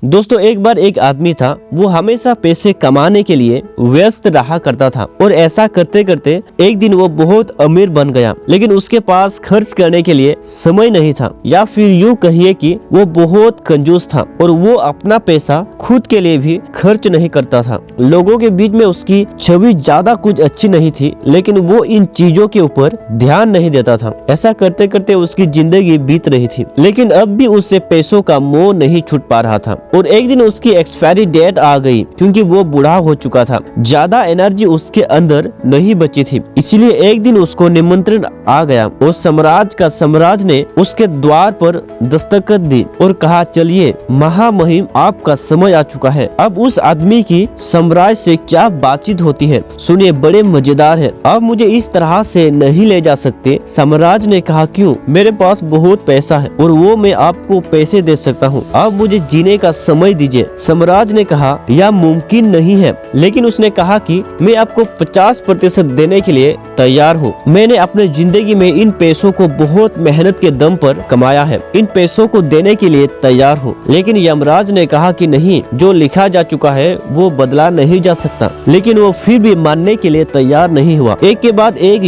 दोस्तों एक बार एक आदमी था, वो हमेशा पैसे कमाने के लिए व्यस्त रहा करता था और ऐसा करते करते एक दिन वो बहुत अमीर बन गया, लेकिन उसके पास खर्च करने के लिए समय नहीं था, या फिर यूं कहिए कि वो बहुत कंजूस था और वो अपना पैसा खुद के लिए भी खर्च नहीं करता था। लोगों के बीच में उसकी छवि ज्यादा कुछ अच्छी नहीं थी, लेकिन वो इन चीजों के ऊपर ध्यान नहीं देता था। ऐसा करते करते उसकी जिंदगी बीत रही थी, लेकिन अब भी उससे पैसों का मोह नहीं छूट पा रहा था। और एक दिन उसकी एक्सपायरी डेट आ गई, क्योंकि वो बूढ़ा हो चुका था, ज्यादा एनर्जी उसके अंदर नहीं बची थी। इसलिए एक दिन उसको निमंत्रण आ गया और सम्राट ने उसके द्वार पर दस्तखत दी और कहा, चलिए महामहिम, आपका समय आ चुका है। अब उस आदमी की सम्राट से क्या बातचीत होती है, सुनिए, बड़े मजेदार है। अब मुझे इस तरह से नहीं ले जा सकते। सम्राट ने कहा, क्यों? मेरे पास बहुत पैसा है और वो मैं आपको पैसे दे सकता हूँ। अब मुझे जीने का समय दीजिए। सम्राट ने कहा, यह मुमकिन नहीं है, लेकिन उसने कहा कि मैं आपको 50% देने के लिए तैयार हूँ। मैंने अपने जिंदगी में इन पैसों को बहुत मेहनत के दम पर कमाया है, इन पैसों को देने के लिए तैयार हूँ। लेकिन यमराज ने कहा कि नहीं, जो लिखा जा चुका है वो बदला नहीं जा सकता। लेकिन वो फिर भी मानने के लिए तैयार नहीं हुआ। एक के बाद एक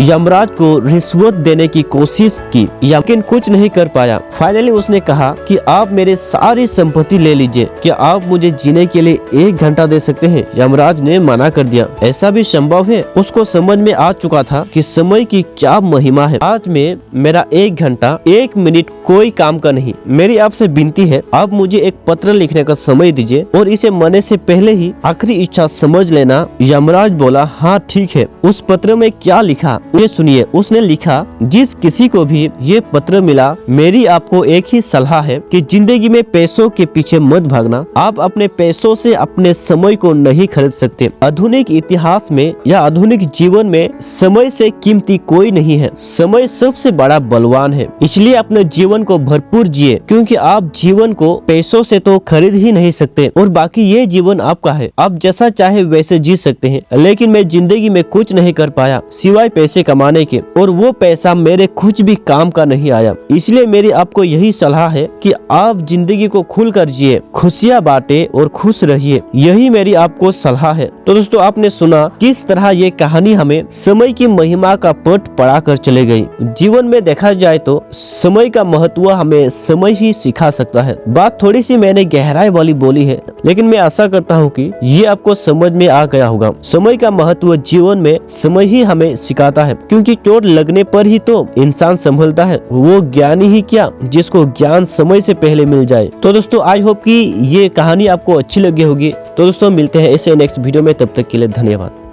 यमराज को रिश्वत देने की कोशिश की, लेकिन कुछ नहीं कर पाया। फाइनली उसने कहा कि आप मेरे सारी संपत्ति ले लीजिए, क्या आप मुझे जीने के लिए 1 घंटा दे सकते हैं? यमराज ने मना कर दिया। ऐसा भी संभव है? उसको समझ में आ चुका था कि समय की क्या महिमा है। आज में मेरा 1 घंटा 1 मिनट कोई काम का नहीं। मेरी आपसे विनती है, आप मुझे एक पत्र लिखने का समय दीजिए और इसे मरने से पहले ही आखिरी इच्छा समझ लेना। यमराज बोला, हाँ ठीक है। उस पत्र में क्या लिखा ये सुनिए। उसने लिखा, जिस किसी को भी ये पत्र मिला, मेरी आपको एक ही सलाह है कि जिंदगी में पैसों के पीछे मत भागना। आप अपने पैसों से अपने समय को नहीं खरीद सकते। आधुनिक इतिहास में या आधुनिक जीवन में समय से कीमती कोई नहीं है। समय सबसे बड़ा बलवान है। इसलिए अपने जीवन को भरपूर जिए, क्योंकि आप जीवन को पैसों से तो खरीद ही नहीं सकते और बाकी ये जीवन आपका है। आप जैसा चाहे वैसे जी सकते हैं, लेकिन मैं जिंदगी में कुछ नहीं कर पाया सिवाय पैसे कमाने के, और वो पैसा मेरे कुछ भी काम का नहीं आया। इसलिए मेरी आपको यही सलाह है कि आप जिंदगी को खुलकर जिए, खुशियाँ बांटे और खुश रहिए। यही मेरी आपको सलाह है। तो दोस्तों, आपने सुना किस तरह ये कहानी हमें समय की महिमा का पट पढ़ा कर चले गई। जीवन में देखा जाए तो समय का महत्व हमें समय ही सिखा सकता है। बात थोड़ी सी मैंने गहराई वाली बोली है, लेकिन मैं आशा करता हूँ कि ये आपको समझ में आ गया होगा। समय का महत्व जीवन में समय ही हमें सिखाता है, क्योंकि चोट लगने पर ही तो इंसान संभलता है। वो ज्ञानी ही क्या, जिसको ज्ञान समय से पहले मिल जाए। तो दोस्तों, आई होप कि ये कहानी आपको अच्छी लगी होगी। तो दोस्तों, मिलते हैं ऐसे नेक्स्ट वीडियो में। तब तक के लिए धन्यवाद।